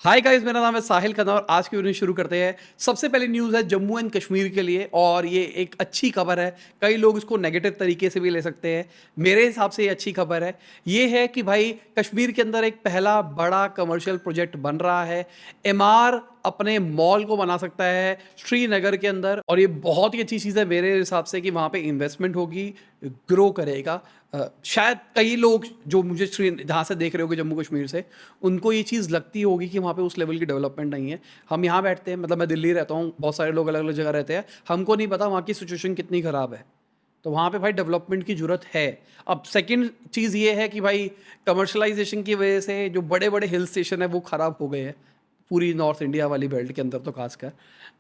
Hi guys, मेरा नाम है साहिल खन्ना और आज की वीडियो शुरू करते हैं। सबसे पहले न्यूज़ है जम्मू एंड कश्मीर के लिए और ये एक अच्छी खबर है। कई लोग इसको नेगेटिव तरीके से भी ले सकते हैं। मेरे हिसाब से ये अच्छी खबर है। ये है कि भाई कश्मीर के अंदर एक पहला बड़ा कमर्शियल प्रोजेक्ट बन रहा है। एमआर अपने मॉल को बना सकता है श्रीनगर के अंदर और ये बहुत ही अच्छी चीज़ है मेरे हिसाब से कि वहाँ पे इन्वेस्टमेंट होगी, ग्रो करेगा। शायद कई लोग जो मुझे श्री जहाँ से देख रहे होगे जम्मू कश्मीर से, उनको ये चीज़ लगती होगी कि वहाँ पे उस लेवल की डेवलपमेंट नहीं है। हम यहाँ बैठते हैं, मतलब मैं दिल्ली रहता हूँ, बहुत सारे लोग अलग अलग जगह रहते हैं, हमको नहीं पता वहाँ की सिचुएशन कितनी ख़राब है। तो वहाँ पे भाई डेवलपमेंट की ज़रूरत है। अब सेकंड चीज़ ये है कि भाई कमर्शलाइजेशन की वजह से जो बड़े बड़े हिल स्टेशन है वो ख़राब हो गए हैं, पूरी नॉर्थ इंडिया वाली बेल्ट के अंदर तो खासकर।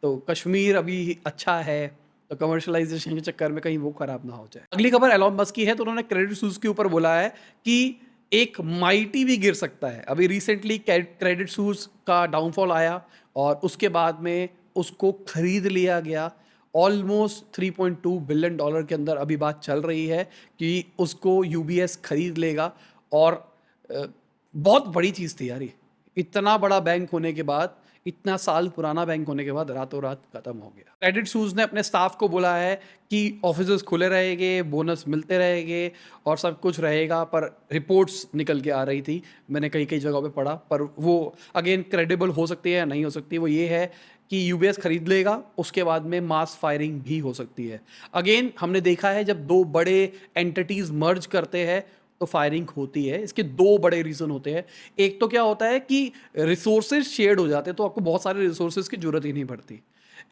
तो कश्मीर अभी अच्छा है, तो कमर्शलाइजेशन के चक्कर में कहीं वो खराब ना हो जाए। अगली खबर एलोन मस्क की है, तो उन्होंने क्रेडिट सूज के ऊपर बोला है कि एक माइटी भी गिर सकता है। अभी रिसेंटली क्रेडिट सूज का डाउनफॉल आया और उसके बाद में उसको खरीद लिया गया। ऑलमोस्ट 3.2 बिलियन डॉलर के अंदर अभी बात चल रही है कि उसको यूबीएस खरीद लेगा। और अ, बहुत बड़ी चीज़ थी यार ये। इतना बड़ा बैंक होने के बाद, इतना साल पुराना बैंक होने के बाद रातों रात खत्म हो गया। क्रेडिट सूज ने अपने स्टाफ को बोला है कि ऑफिसेज खुले रहेंगे, बोनस मिलते रहेंगे और सब कुछ रहेगा, पर रिपोर्ट्स निकल के आ रही थी, मैंने कई कई जगहों पे पढ़ा, पर वो अगेन क्रेडिबल हो सकती है या नहीं हो सकती। वो ये है कि यूबीएस खरीद लेगा, उसके बाद में मास फायरिंग भी हो सकती है। अगेन हमने देखा है जब दो बड़े एंटिटीज मर्ज करते हैं तो फायरिंग होती है। इसके दो बड़े रीज़न होते हैं। एक तो क्या होता है कि रिसोर्सेज शेयर्ड हो जाते हैं, तो आपको बहुत सारे रिसोर्सेज की जरूरत ही नहीं पड़ती।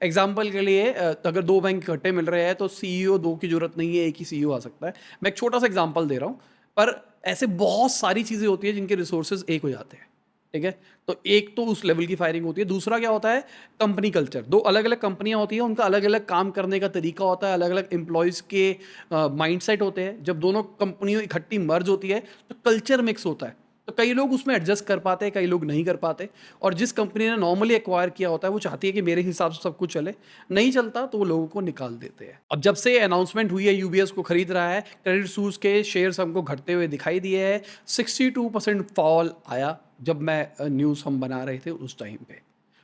एग्जाम्पल के लिए अगर दो बैंक इकट्ठे मिल रहे हैं तो सीईओ दो की जरूरत नहीं है, एक ही सीईओ आ सकता है। मैं एक छोटा सा एग्जाम्पल दे रहा हूँ, पर ऐसे बहुत सारी चीज़ें होती है जिनके रिसोर्सेज एक हो जाते हैं। ठीक है, तो एक तो उस लेवल की फायरिंग होती है। दूसरा क्या होता है, कंपनी कल्चर। दो अलग अलग कंपनियां होती हैं, उनका अलग अलग काम करने का तरीका होता है, अलग अलग एम्प्लॉयज़ के माइंडसेट होते हैं। जब दोनों कंपनियों इकट्ठी मर्ज होती है तो कल्चर मिक्स होता है। तो कई लोग उसमें एडजस्ट कर पाते हैं, कई लोग नहीं कर पाते। और जिस कंपनी ने नॉर्मली एक्वायर किया होता है वो चाहती है कि मेरे हिसाब से सब कुछ चले, नहीं चलता तो वो लोगों को निकाल देते हैं। अब जब से अनाउंसमेंट हुई है यूबीएस को खरीद रहा है, क्रेडिट सूज के शेयर्स हमको घटते हुए दिखाई दिए हैं। 62% फॉल आया जब मैं न्यूज़ हम बना रहे थे उस टाइम पे।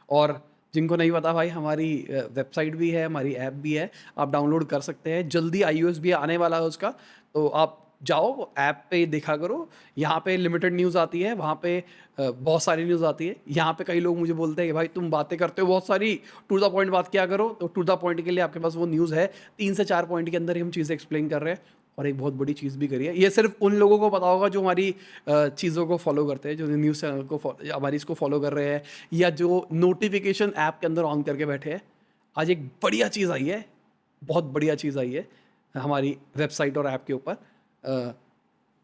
और जिनको नहीं पता भाई, हमारी वेबसाइट भी है, हमारी ऐप भी है, आप डाउनलोड कर सकते हैं। जल्दी आईओएस भी आने वाला है उसका, तो आप जाओ ऐप पे देखा करो। यहाँ पे लिमिटेड न्यूज़ आती है, वहाँ पे बहुत सारी न्यूज़ आती है। यहाँ पे कई लोग मुझे बोलते हैं कि भाई तुम बातें करते हो बहुत सारी, टू द पॉइंट बात किया करो। तो टू द पॉइंट के लिए आपके पास वो न्यूज़ है। 3 से 4 पॉइंट के अंदर ही हम चीज़ें एक्सप्लेन कर रहे हैं। और एक बहुत बड़ी चीज़ भी करी है, ये सिर्फ उन लोगों को पता होगा जो हमारी चीज़ों को फॉलो करते हैं, जो न्यूज़ चैनल को हमारी इसको फॉलो कर रहे हैं, या जो नोटिफिकेशन ऐप के अंदर ऑन करके बैठे हैं। आज एक बढ़िया चीज़ आई है, बहुत बढ़िया चीज़ आई है हमारी वेबसाइट और ऐप के ऊपर।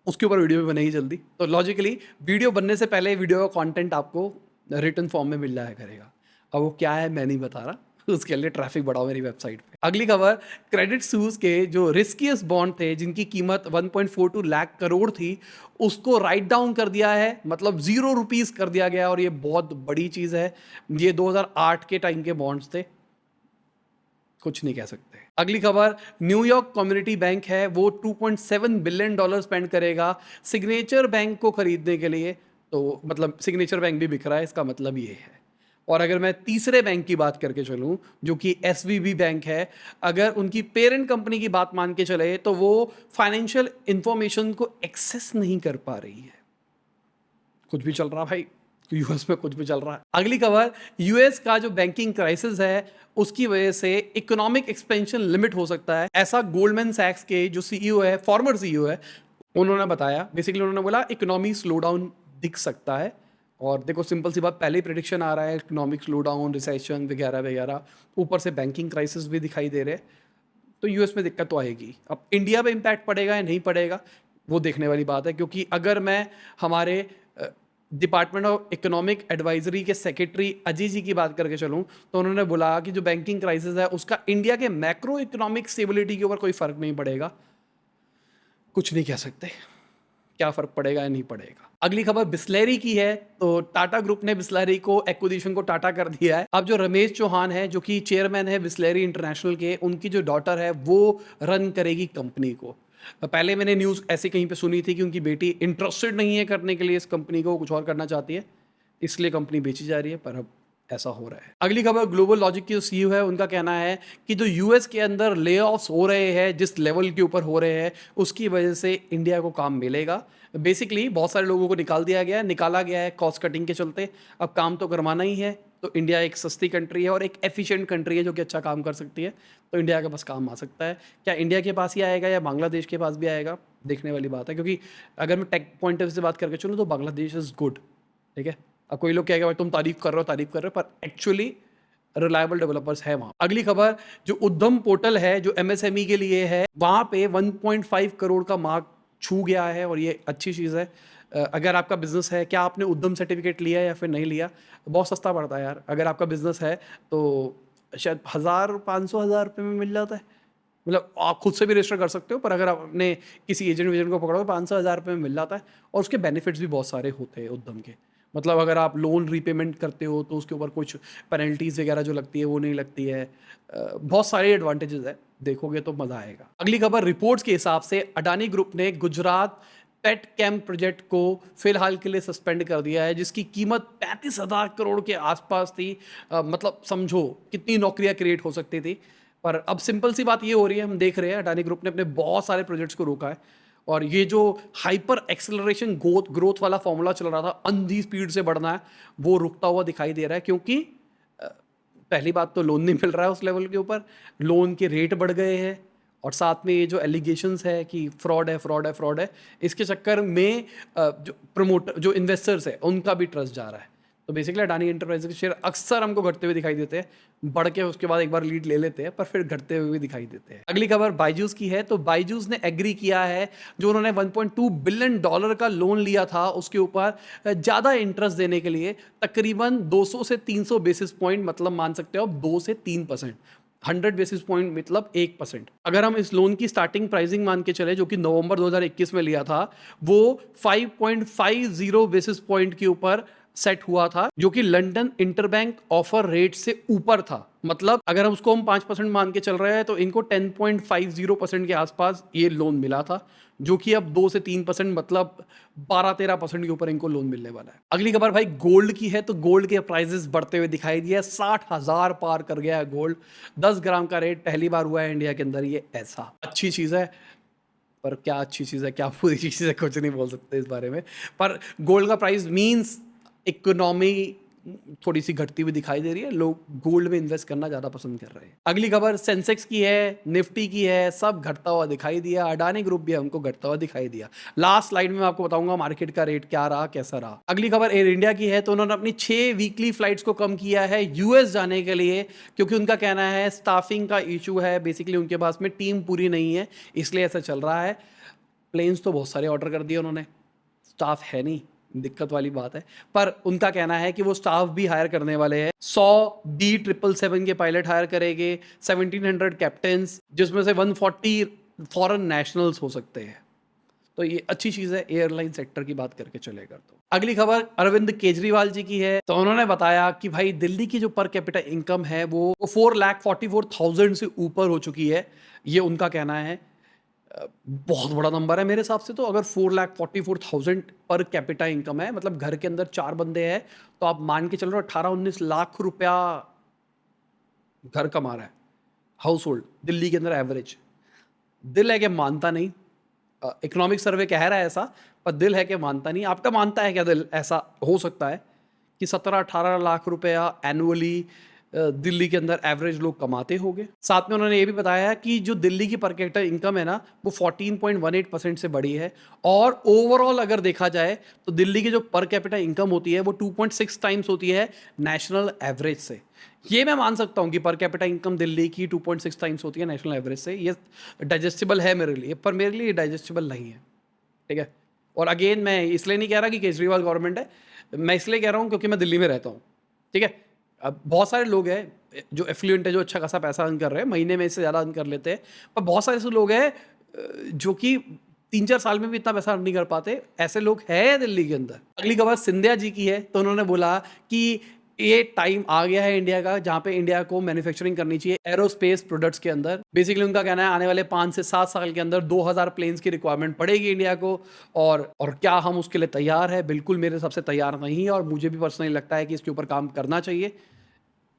उसके ऊपर वीडियो भी बनेगी जल्दी। तो लॉजिकली वीडियो बनने से पहले वीडियो का कंटेंट आपको रिटन फॉर्म में मिल जाया करेगा। अब वो क्या है मैं नहीं बता रहा, उसके लिए ट्रैफिक बढ़ाओ मेरी वेबसाइट पे। अगली खबर, क्रेडिट सूज के जो रिस्कियस बॉन्ड थे जिनकी कीमत 1.42 लाख करोड़ थी, उसको राइट डाउन कर दिया है, मतलब ₹0 कर दिया गया। और ये बहुत बड़ी चीज़ है। ये 2008 के टाइम के बॉन्ड्स थे, कुछ नहीं कह सकते। अगली खबर, न्यूयॉर्क कम्युनिटी बैंक है, वो $2.7 बिलियन स्पेंड करेगा सिग्नेचर बैंक को खरीदने के लिए। तो मतलब सिग्नेचर बैंक भी बिक रहा है, इसका मतलब ये है। और अगर मैं तीसरे बैंक की बात करके चलूं जो कि एसवीबी बैंक है, अगर उनकी पेरेंट कंपनी की बात मान के चले तो वो फाइनेंशियल इंफॉर्मेशन को एक्सेस नहीं कर पा रही है। कुछ भी चल रहा भाई, यूएस में कुछ भी चल रहा है। अगली खबर, यूएस का जो बैंकिंग क्राइसिस है उसकी वजह से इकोनॉमिक एक्सपेंशन लिमिट हो सकता है, ऐसा गोल्डमैन सैक्स के जो सीईओ है, फॉर्मर सीईओ है, उन्होंने बताया। बेसिकली उन्होंने बोला इकोनॉमी स्लो डाउन दिख सकता है। और देखो सिंपल सी बात, पहले ही प्रेडिक्शन आ रहा है इकोनॉमिक स्लो डाउन, रिसेशन वगैरह वगैरह, ऊपर से बैंकिंग क्राइसिस भी दिखाई दे रहे हैं। तो यूएस में दिक्कत तो आएगी। अब इंडिया पे इम्पैक्ट पड़ेगा या नहीं पड़ेगा वो देखने वाली बात है, क्योंकि अगर मैं हमारे डिपार्टमेंट ऑफ इकोनॉमिक एडवाइजरी के सेक्रेटरी अजय जी की बात करके चलूं, तो उन्होंने बोला कि जो बैंकिंग क्राइसिस है उसका इंडिया के मैक्रो इकोनॉमिक स्टेबिलिटी के ऊपर कोई फर्क नहीं पड़ेगा। कुछ नहीं कह सकते क्या फर्क पड़ेगा या नहीं पड़ेगा। अगली खबर बिस्लेरी की है, तो टाटा ग्रुप ने बिस्लेरी को एक्विजिशन को टाटा कर दिया है। अब जो रमेश चौहान है जो कि चेयरमैन है बिस्लेरी इंटरनेशनल के, उनकी जो डॉटर है वो रन करेगी कंपनी को। पहले मैंने न्यूज़ ऐसे कहीं पे सुनी थी कि उनकी बेटी इंटरेस्टेड नहीं है करने के लिए इस कंपनी को, कुछ और करना चाहती है। इसलिए कंपनी बेची जा रही है, पर अब ऐसा हो रहा है। अगली खबर, ग्लोबल लॉजिक की जो सीईओ है उनका कहना है कि जो यूएस के अंदर ले ऑफ्स हो रहे हैं, जिस लेवल के ऊपर हो रहे हैं, उसकी वजह से इंडिया को काम मिलेगा। बेसिकली बहुत सारे लोगों को निकाला गया है कॉस्ट कटिंग के चलते। अब काम तो करवाना ही है, तो इंडिया एक सस्ती कंट्री है और एक एफिशिएंट कंट्री है जो कि अच्छा काम कर सकती है, तो इंडिया के पास काम आ सकता है। क्या इंडिया के पास ही आएगा या बांग्लादेश के पास भी आएगा, देखने वाली बात है। क्योंकि अगर मैं टेक पॉइंट ऑफ व्यू से बात करके चलूँ तो बांग्लादेश इज़ गुड, ठीक है। अब कोई लोग कहेगा भाई तुम तारीफ कर रहे हो, पर एक्चुअली रिलायबल डेवलपर्स है वहाँ। अगली खबर, जो उद्यम पोर्टल है जो एमएसएमई के लिए है, वहाँ पे 1.5 करोड़ का मार्क छू गया है और ये अच्छी चीज़ है। अगर आपका बिजनेस है, क्या आपने उद्यम सर्टिफिकेट लिया या फिर नहीं लिया, बहुत सस्ता पड़ता है यार। अगर आपका बिजनेस है तो शायद 1,000-500,000 रुपये में मिल जाता है। मतलब आप खुद से भी रजिस्टर कर सकते हो, पर अगर आपने किसी एजेंट वेजेंट को पकड़ो तो 500,000 रुपये में मिल जाता है। और उसके बेनिफिट्स भी बहुत सारे होते हैं उद्यम के। मतलब अगर आप लोन रीपेमेंट करते हो तो उसके ऊपर कुछ पेनल्टीज वगैरह जो लगती है वो नहीं लगती है। बहुत सारे एडवांटेजेस है, देखोगे तो मज़ा आएगा। अगली खबर, रिपोर्ट्स के हिसाब से अडानी ग्रुप ने गुजरात पेट कैम्प प्रोजेक्ट को फिलहाल के लिए सस्पेंड कर दिया है, जिसकी कीमत 35,000 करोड़ के आसपास थी। मतलब समझो कितनी नौकरियां क्रिएट हो सकती थी। पर अब सिंपल सी बात ये हो रही है, हम देख रहे हैं अडानी ग्रुप ने अपने बहुत सारे प्रोजेक्ट्स को रोका है। और ये जो हाइपर एक्सेलरेशन ग्रोथ वाला फॉर्मूला चल रहा था, अंधी स्पीड से बढ़ना है, वो रुकता हुआ दिखाई दे रहा है। क्योंकि पहली बात तो लोन नहीं मिल रहा है उस लेवल के ऊपर, लोन के रेट बढ़ गए हैं, और साथ में ये जो एलिगेशंस है कि फ्रॉड है, इसके चक्कर में जो प्रमोटर जो इन्वेस्टर्स है उनका भी ट्रस्ट जा रहा है। तो बेसिकली अडानी एंटरप्राइजेस के शेयर अक्सर हमको घटते हुए दिखाई देते हैं, बढ़ के उसके बाद एक बार लीड ले लेते हैं, पर फिर घटते हुए भी दिखाई देते हैं। अगली खबर बायजूस की है। तो बायजूस ने एग्री किया है, जो उन्होंने $1.2 बिलियन का लोन लिया था उसके ऊपर ज़्यादा इंटरेस्ट देने के लिए, तकरीबन 200 से 300 बेसिस पॉइंट, मतलब मान सकते हो आप 2 से 3%, 100 बेसिस पॉइंट मतलब 1%। अगर हम इस लोन की स्टार्टिंग प्राइसिंग मान के चले, जो कि नवंबर 2021 में लिया था, वो 5.50 बेसिस पॉइंट के ऊपर सेट हुआ था, जो कि लंदन इंटरबैंक ऑफर रेट से ऊपर था। मतलब अगर हम उसको 5% मान के चल रहे हैं तो इनको 10.50% के आसपास ये लोन मिला था, जो कि अब 2 से 3%, मतलब 12-13% के ऊपर इनको लोन मिलने वाला है। अगली खबर भाई गोल्ड की है। तो गोल्ड के प्राइसेस बढ़ते हुए दिखाई दिया, 60,000 पार कर गया है गोल्ड। 10 ग्राम का रेट पहली बार हुआ है इंडिया के अंदर, ये ऐसा अच्छी चीज़ है। पर क्या अच्छी चीज़ है, क्या बुरी चीज़ है, कुछ नहीं बोल सकते इस बारे में। पर गोल्ड का प्राइस मीन्स इकोनॉमी थोड़ी सी घटती हुई दिखाई दे रही है, लोग गोल्ड में इन्वेस्ट करना ज़्यादा पसंद कर रहे हैं। अगली खबर सेंसेक्स की है, निफ्टी की है, सब घटता हुआ दिखाई दिया। अडानी ग्रुप भी हमको घटता हुआ दिखाई दिया। लास्ट स्लाइड में मैं आपको बताऊंगा मार्केट का रेट क्या रहा, कैसा रहा। अगली खबर एयर इंडिया की है। तो उन्होंने अपनी 6 वीकली फ्लाइट्स को कम किया है यूएस जाने के लिए, क्योंकि उनका कहना है स्टाफिंग का इशू है। बेसिकली उनके पास में टीम पूरी नहीं है, इसलिए ऐसा चल रहा है। प्लेन्स तो बहुत सारे ऑर्डर कर दिए उन्होंने, स्टाफ है नहीं, दिक्कत वाली बात है। पर उनका कहना है कि वो स्टाफ भी हायर करने वाले हैं। 100 B777 के पायलट हायर करेंगे, 1700 कैप्टन्स, जिसमें से 140 फॉरेन नेशनल्स हो सकते हैं। तो ये अच्छी चीज़ है एयरलाइन सेक्टर की बात करके चलेगा। तो अगली खबर अरविंद केजरीवाल जी की है। तो उन्होंने बताया कि भाई दिल्ली की जो पर कैपिटा इनकम है वो 4,44,000 से ऊपर हो चुकी है। ये उनका कहना है। बहुत बड़ा नंबर है मेरे हिसाब से। तो अगर 4,44,000 पर कैपिटा इनकम है, मतलब घर के अंदर 4 बंदे हैं, तो आप मान के चल रहे हो 18-19 लाख रुपया घर कमा रहा है हाउस होल्ड दिल्ली के अंदर एवरेज। दिल है कि मानता नहीं, इकोनॉमिक सर्वे कह रहा है ऐसा, पर दिल है कि मानता नहीं। आपका मानता है क्या दिल ऐसा हो सकता है कि 17-18 लाख रुपया एनुअली दिल्ली के अंदर एवरेज लोग कमाते होंगे? साथ में उन्होंने ये भी बताया कि जो दिल्ली की पर कैपिटा इनकम है ना, वो 14.18% से बढ़ी है। और ओवरऑल अगर देखा जाए तो दिल्ली की जो पर कैपिटा इनकम होती है वो 2.6 टाइम्स होती है नेशनल एवरेज से। ये मैं मान सकता हूँ कि पर कैपिटा इनकम दिल्ली की 2.6 टाइम्स होती है नेशनल एवरेज से। ये डाइजेस्टिबल है मेरे लिए, पर मेरे लिए डाइजेस्टिबल नहीं है, ठीक है। और अगेन मैं इसलिए नहीं कह रहा कि केजरीवाल गवर्नमेंट है, मैं इसलिए कह रहा हूँ क्योंकि मैं दिल्ली में रहता हूँ, ठीक है। अब बहुत सारे लोग हैं जो एफ्लुएंट है, जो अच्छा खासा पैसा अर्न कर रहे हैं, महीने में इससे ज़्यादा अर्न कर लेते हैं। पर बहुत सारे ऐसे लोग हैं जो कि 3-4 साल में भी इतना पैसा अर्न नहीं कर पाते। ऐसे लोग हैं दिल्ली के अंदर। अगली खबर सिंधिया जी की है। तो उन्होंने बोला कि ये टाइम आ गया है इंडिया का जहाँ पे इंडिया को मैन्युफैक्चरिंग करनी चाहिए एरोस्पेस प्रोडक्ट्स के अंदर। बेसिकली उनका कहना है आने वाले 5 से 7 साल के अंदर 2000 प्लेन्स की रिक्वायरमेंट पड़ेगी इंडिया को। और क्या हम उसके लिए तैयार है? बिल्कुल मेरे हिसाब से तैयार नहीं है, और मुझे भी पर्सनली लगता है कि इसके ऊपर काम करना चाहिए।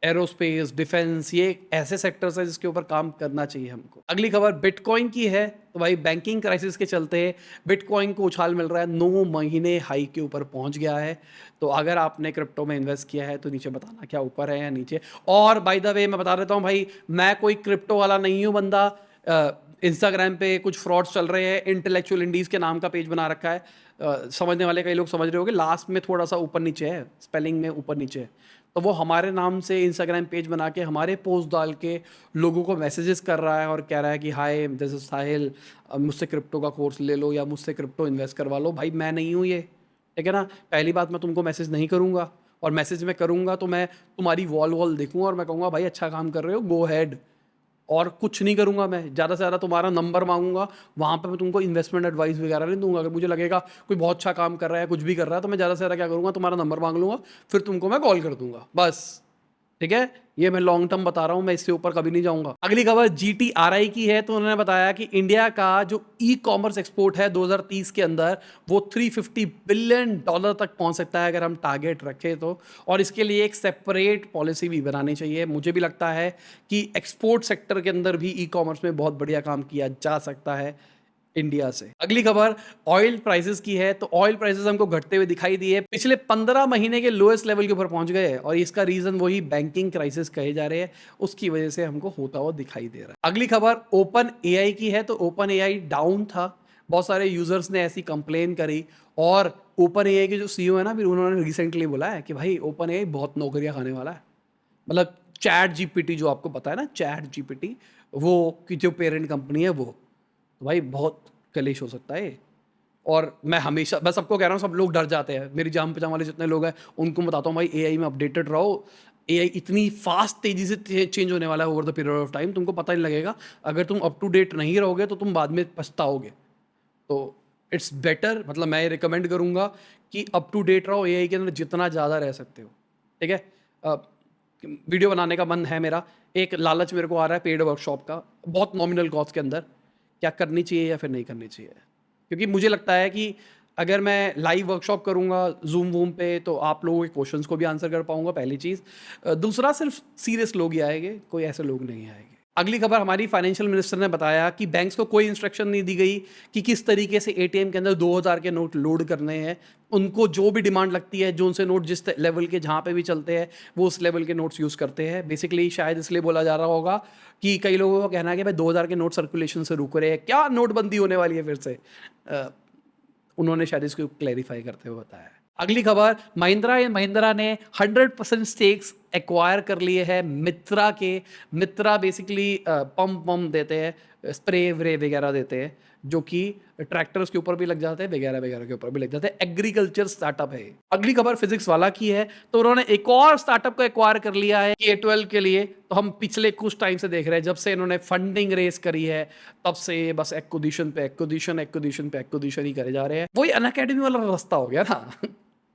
एरोस्पेस, डिफेंस, ये ऐसे सेक्टर्स हैं जिसके ऊपर काम करना चाहिए हमको। अगली खबर बिटकॉइन की है। तो भाई बैंकिंग क्राइसिस के चलते बिटकॉइन को उछाल मिल रहा है, 9 महीने हाई के ऊपर पहुंच गया है। तो अगर आपने क्रिप्टो में इन्वेस्ट किया है तो नीचे बताना क्या ऊपर है या नीचे। और बाय द वे मैं बता देता हूँ भाई, मैं कोई क्रिप्टो वाला नहीं हूँ बंदा। इंस्टाग्राम पे कुछ फ्रॉड्स चल रहे हैं, इंटेलेक्चुअल इंडीज के नाम का पेज बना रखा है। समझने वाले कई लोग समझ रहे होंगे, लास्ट में थोड़ा सा ऊपर नीचे है, स्पेलिंग में ऊपर नीचे है। तो वो हमारे नाम से इंस्टाग्राम पेज बना के हमारे पोस्ट डाल के लोगों को मैसेजेस कर रहा है और कह रहा है कि हाय दिस इज साहिल, मुझसे क्रिप्टो का कोर्स ले लो या मुझसे क्रिप्टो इन्वेस्ट करवा लो। भाई मैं नहीं हूँ ये, ठीक है ना। पहली बात, मैं तुमको मैसेज नहीं करूँगा, और मैसेज में करूँगा तो मैं तुम्हारी वॉल देखूँगा और मैं कहूँगा भाई अच्छा काम कर रहे हो, गो हैड। और कुछ नहीं करूँगा मैं, ज़्यादा से ज़्यादा तुम्हारा नंबर मांगूंगा, वहाँ पे मैं तुमको इन्वेस्टमेंट एडवाइस वगैरह नहीं दूंगा। अगर मुझे लगेगा कोई बहुत अच्छा काम कर रहा है, कुछ भी कर रहा है, तो मैं ज़्यादा से ज़्यादा क्या करूँगा, तुम्हारा नंबर मांग लूँगा, फिर तुमको मैं कॉल कर दूंगा, बस। ठीक है, ये मैं लॉन्ग टर्म बता रहा हूँ, मैं इससे ऊपर कभी नहीं जाऊंगा। अगली खबर GTRI की है। तो उन्होंने बताया कि इंडिया का जो ई कॉमर्स एक्सपोर्ट है 2030 के अंदर वो $350 बिलियन तक पहुंच सकता है अगर हम टारगेट रखें तो। और इसके लिए एक सेपरेट पॉलिसी भी बनानी चाहिए। मुझे भी लगता है कि एक्सपोर्ट सेक्टर के अंदर भी ई कॉमर्स में बहुत बढ़िया काम किया जा सकता है इंडिया से। अगली खबर ऑयल प्राइसेस की है। तो ऑयल प्राइसेस हमको घटते हुए दिखाई दिए, पिछले 15 महीने के लोएस्ट लेवल के ऊपर पहुंच गए हैं, और इसका रीजन वही बैंकिंग क्राइसिस कहे जा रहे हैं, उसकी वजह से हमको होता हुआ दिखाई दे रहा है। अगली खबर ओपन एआई की है। तो ओपन एआई डाउन था, बहुत सारे यूजर्स ने ऐसी कंप्लेन करी, और ओपन एआई के जो सीईओ है ना, फिर उन्होंने रिसेंटली बोला है कि भाई ओपन एआई बहुत नौकरियां खाने वाला है। मतलब चैट जीपीटी जो आपको पता है ना, चैट जीपीटी, वो की जो पेरेंट कंपनी है वो, तो भाई बहुत कलेश हो सकता है ये। और मैं हमेशा, मैं सबको कह रहा हूँ, सब लोग डर जाते हैं, मेरी जान पहचान वाले जितने लोग हैं उनको बताता हूँ भाई एआई में अपडेटेड रहो। एआई इतनी फास्ट तेजी से चेंज होने वाला है over the period of time, तुमको पता नहीं लगेगा। अगर तुम अप टू डेट नहीं रहोगे तो तुम बाद में पछताओगे। तो इट्स बेटर, मतलब मैं रिकमेंड करूँगा कि अप टू डेट रहो एआई के अंदर जितना ज़्यादा रह सकते हो। ठीक है, वीडियो बनाने का मन है मेरा, एक लालच मेरे को आ रहा है पेड वर्कशॉप का, बहुत नॉमिनल कॉस्ट के अंदर। क्या करनी चाहिए या फिर नहीं करनी चाहिए? क्योंकि मुझे लगता है कि अगर मैं लाइव वर्कशॉप करूँगा जूम वूम पे तो आप लोगों के क्वेश्चंस को भी आंसर कर पाऊंगा, पहली चीज़। दूसरा, सिर्फ सीरियस लोग ही आएंगे, कोई ऐसे लोग नहीं आएंगे। अगली खबर, हमारी फाइनेंशियल मिनिस्टर ने बताया कि बैंक्स को कोई इंस्ट्रक्शन नहीं दी गई कि किस तरीके से एटीएम के अंदर 2000 के नोट लोड करने हैं। उनको जो भी डिमांड लगती है, जो उनसे नोट जिस लेवल के जहाँ पे भी चलते हैं, वो उस लेवल के नोट्स यूज़ करते हैं। बेसिकली शायद इसलिए बोला जा रहा होगा कि कई लोगों का कहना है कि भाई 2000 के नोट सर्कुलेशन से रुक रहे हैं, क्या नोटबंदी होने वाली है फिर से। उन्होंने शायद इसको क्लैरिफाई करते हुए बताया। अगली खबर, महिंद्रा एंड महिंद्रा ने 100% स्टेक्स एक्वायर कर लिए हैं मित्रा के। मित्रा बेसिकली पंप वम्प देते हैं, स्प्रे व्रे वगैरह देते हैं, जो कि ट्रैक्टर्स के ऊपर भी लग जाते हैं, वगैरह वगैरह के ऊपर भी लग जाते हैं। एग्रीकल्चर स्टार्टअप है। अगली खबर फिजिक्स वाला की है। तो उन्होंने एक और स्टार्टअप को एक्वायर कर लिया है K12 के लिए। तो हम पिछले कुछ टाइम से देख रहे हैं, जब से इन्होंने फंडिंग रेस करी है तब से बस एक्विजिशन पे एक्विजिशन, एक्विजिशन पे एक्विजिशन ही करे जा रहे हैं। वही अनअकैडमी वाला रास्ता हो गया ना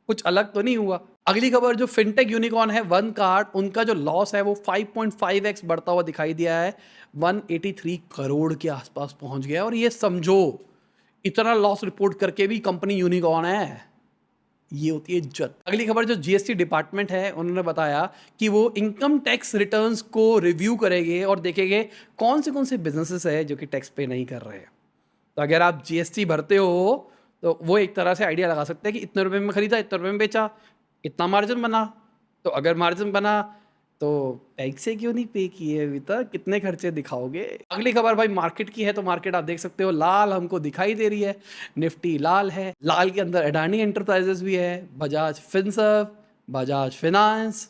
कुछ अलग तो नहीं हुआ। अगली खबर, जो फिनटेक यूनिकॉर्न है वन कार्ड, उनका जो लॉस है वो 5.5x बढ़ता हुआ दिखाई दिया है, 183 करोड़ के आसपास पहुंच गया। और ये समझो, इतना लॉस रिपोर्ट करके भी कंपनी यूनिकॉर्न है, ये होती है इज्जत। अगली खबर, जो जीएसटी डिपार्टमेंट है, उन्होंने बताया कि वो इनकम टैक्स रिटर्न्स को रिव्यू करेंगे और देखेंगे कौन से बिजनेसेस है जो कि टैक्स पे नहीं कर रहे हैं। तो अगर आप जीएसटी भरते हो तो वो एक तरह से आइडिया लगा सकते हैं कि इतने रुपए में खरीदा, इतने रुपए में बेचा, इतना मार्जिन बना। तो अगर मार्जिन बना तो पैसे क्यों नहीं पे किए अभी तक, कितने खर्चे दिखाओगे। अगली खबर भाई मार्केट की है। तो मार्केट आप देख सकते हो लाल हमको दिखाई दे रही है, निफ्टी लाल है, लाल के अंदर अडानी एंटरप्राइजेस भी है, Bajaj Finserv, Bajaj finance,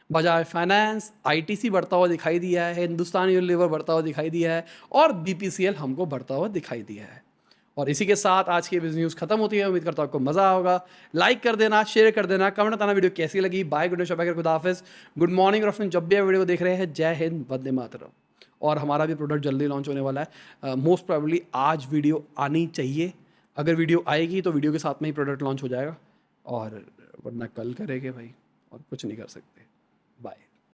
Bajaj finance, ITC बढ़ता हुआ दिखाई दिया है, हिंदुस्तान यूनिलीवर बढ़ता हुआ दिखाई दिया है, और बीपीसीएल हमको बढ़ता हुआ दिखाई दिया है। और इसी के साथ आज की बिजनेस न्यूज़ खत्म होती है। उम्मीद करता हूँ आपको मजा होगा। लाइक कर देना, शेयर कर देना, कमेंट बताना वीडियो कैसी लगी। बाय, गुड नाइट, खुदा हाफिज़, गुड मॉर्निंग और जब भी आप वीडियो को देख रहे हैं, जय हिंद, वंदे मातरम। और हमारा भी प्रोडक्ट जल्दी लॉन्च होने वाला है, मोस्ट प्रोबेबली आज वीडियो आनी चाहिए। अगर वीडियो आएगी तो वीडियो के साथ में ही प्रोडक्ट लॉन्च हो जाएगा, और वरना कल करेंगे भाई। और कुछ नहीं कर सकते। बाय।